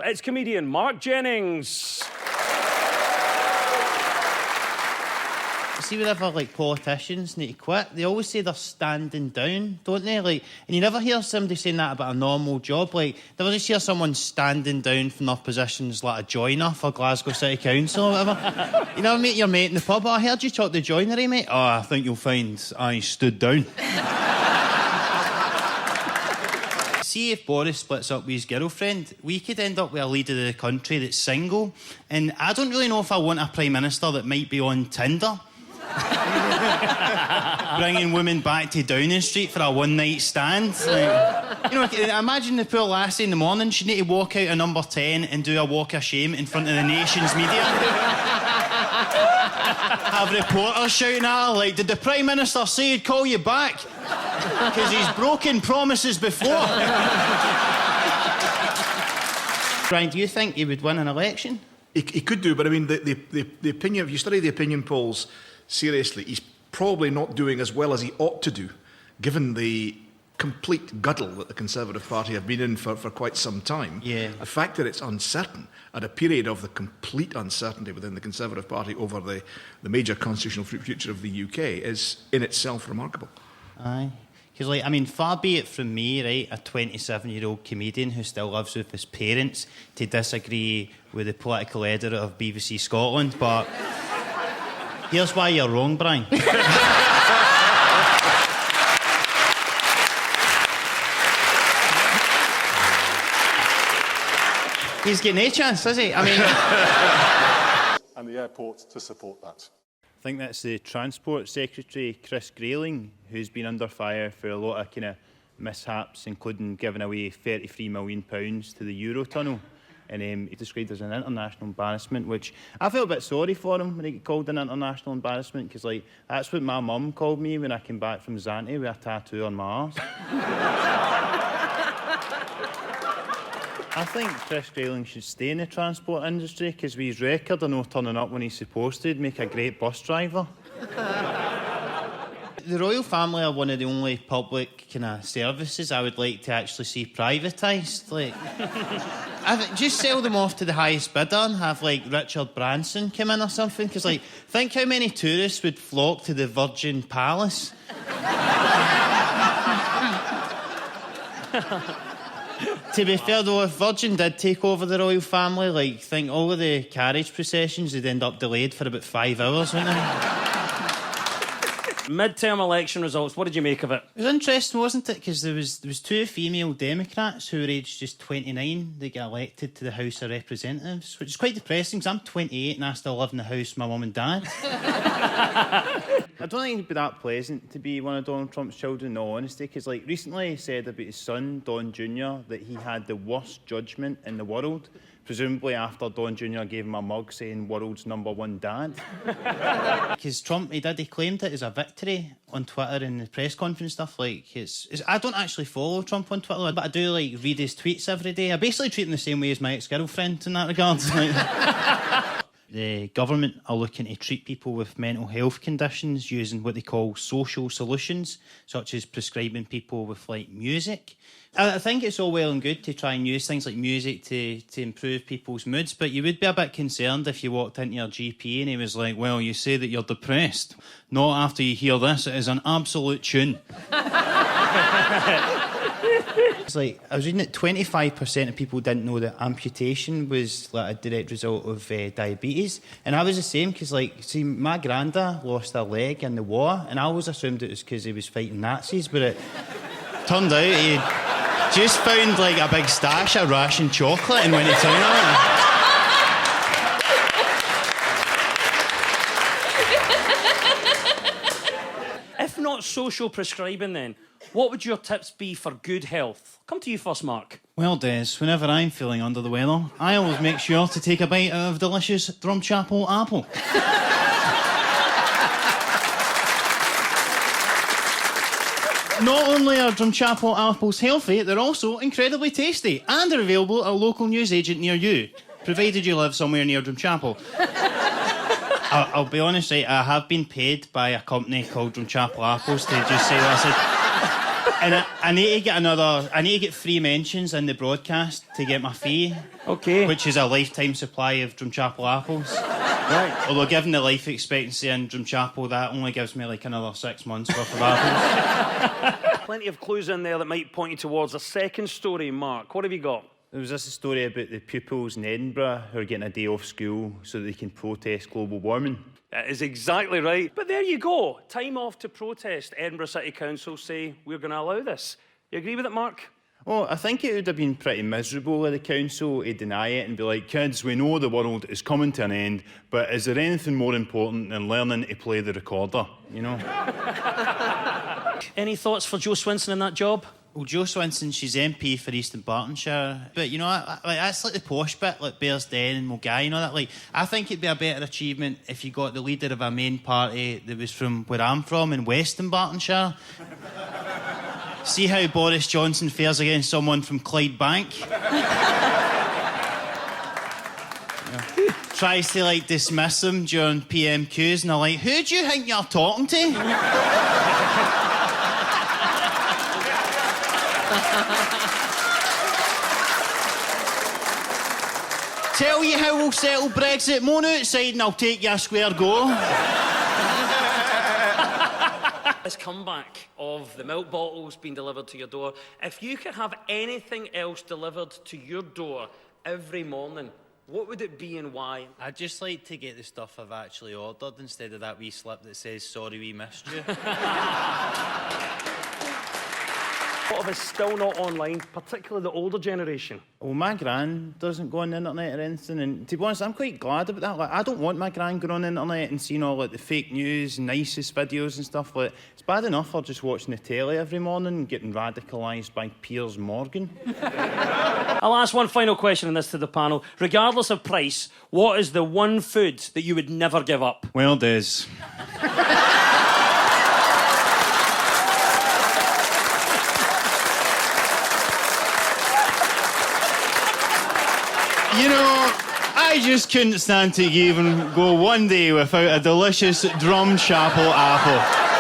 it's comedian Marc Jennings. See, whenever, like, politicians need to quit, they always say they're standing down, don't they? Like, and you never hear somebody saying that about a normal job. Like, never just hear someone standing down from their positions like a joiner for Glasgow City Council or whatever. You never meet your mate in the pub. I heard you talk to joinery, mate. Oh, I think you'll find I stood down. See, if Boris splits up with his girlfriend, we could end up with a leader of the country that's single. And I don't really know if I want a Prime Minister that might be on Tinder. Bringing women back to Downing Street for a one-night stand. Like, you know, imagine the poor lassie in the morning. She'd need to walk out of number 10 and do a walk of shame in front of the nation's media. Have reporters shouting at her, like, did the Prime Minister say he'd call you back? Because he's broken promises before. Brian, do you think he would win an election? He could do, but I mean, the opinion, if you study the opinion polls seriously, he's probably not doing as well as he ought to do, given the complete guddle that the Conservative Party have been in for quite some time. Yeah. The fact that it's uncertain, at a period of the complete uncertainty within the Conservative Party over the major constitutional future of the UK, is in itself remarkable. Aye. Because, like, I mean, far be it from me, right, a 27-year-old comedian who still lives with his parents, to disagree with the political editor of BBC Scotland, but here's why you're wrong, Brian. He's getting a chance, is he? I mean... and the airport to support that. I think that's the Transport Secretary, Chris Grayling, who's been under fire for a lot of kind of mishaps, including giving away £33 million to the Eurotunnel. And he described as an international embarrassment, which I felt a bit sorry for him when he got called an international embarrassment, because, like, that's what my mum called me when I came back from Zante with a tattoo on my arse. I think Chris Grayling should stay in the transport industry, because with his record of no turning up when he's supposed to, he'd make a great bus driver. The royal family are one of the only public kind of services I would like to actually see privatised. Like, just sell them off to the highest bidder and have, like, Richard Branson come in or something. Because, like, think how many tourists would flock to the Virgin Palace. To be fair, though, if Virgin did take over the royal family, like, think all of the carriage processions would end up delayed for about 5 hours, wouldn't they? Mid-term election results, what did you make of it? It was interesting, wasn't it? Because there was two female Democrats who were aged just 29 that got elected to the House of Representatives, which is quite depressing because I'm 28 and I still live in the house with my mum and dad. I don't think it'd be that pleasant to be one of Donald Trump's children, in all honesty, because, like, recently he said about his son, Don Jr., that he had the worst judgment in the world, presumably after Don Jr. gave him a mug saying world's #1 dad. Because Trump, he claimed it as a victory on Twitter and the press conference stuff. Like, I don't actually follow Trump on Twitter, but I do, like, read his tweets every day. I basically treat him the same way as my ex-girlfriend in that regard. The government are looking to treat people with mental health conditions using what they call social solutions, such as prescribing people with, like, music. I think it's all well and good to try and use things like music to improve people's moods, but you would be a bit concerned if you walked into your GP and he was like, well, you say that you're depressed. Not after you hear this, it is an absolute tune. It's like, I was reading that 25% of people didn't know that amputation was, like, a direct result of diabetes. And I was the same, because, like, see, my granda lost her leg in the war, and I always assumed it was because he was fighting Nazis, but it turned out he just found, like, a big stash of ration chocolate and went to town on it. If not social prescribing, then, what would your tips be for good health? Come to you first, Mark. Well, Des, whenever I'm feeling under the weather, I always make sure to take a bite out of delicious Drumchapel apple. Not only are Drumchapel apples healthy, they're also incredibly tasty, and they're available at a local newsagent near you, provided you live somewhere near Drumchapel. I'll be honest, right, I have been paid by a company called Drumchapel Apples to just say that. And I need to get I need to get 3 mentions in the broadcast to get my fee. Okay. Which is a lifetime supply of Drumchapel apples. Right. Although given the life expectancy in Drumchapel, that only gives me like another 6 months worth of apples. Plenty of clues in there that might point you towards a second story, Mark. What have you got? There was this story about the pupils in Edinburgh who are getting a day off school so that they can protest global warming. That is exactly right. But there you go. Time off to protest. Edinburgh City Council say we're going to allow this. You agree with it, Mark? Well, I think it would have been pretty miserable of the council to deny it and be like, kids, we know the world is coming to an end, but is there anything more important than learning to play the recorder, you know? Any thoughts for Jo Swinson in that job? Well, Jo Swinson, she's MP for Eastern Bartonshire. But, you know, that's like the posh bit, like Bearsden and Mulgai, you know that? Like, I think it'd be a better achievement if you got the leader of a main party that was from where I'm from, in Western Bartonshire. See how Boris Johnson fares against someone from Clydebank? Tries to, like, dismiss him during PMQs, and they're like, who do you think you're talking to? Tell you how we'll settle Brexit. Moan outside and I'll take you a square go. This comeback of the milk bottles being delivered to your door. If you could have anything else delivered to your door every morning, what would it be and why? I'd just like to get the stuff I've actually ordered instead of that wee slip that says, sorry we missed you. A lot of us still not online, particularly the older generation. Well, my gran doesn't go on the internet or anything, and to be honest, I'm quite glad about that. Like, I don't want my gran going on the internet and seeing all like the fake news, nicest videos and stuff. Like, it's bad enough her just watching the telly every morning and getting radicalised by Piers Morgan. I'll ask one final question on this to the panel. Regardless of price, what is the one food that you would never give up? Well, Des. You know, I just couldn't stand to even go one day without a delicious Drumchapel apple.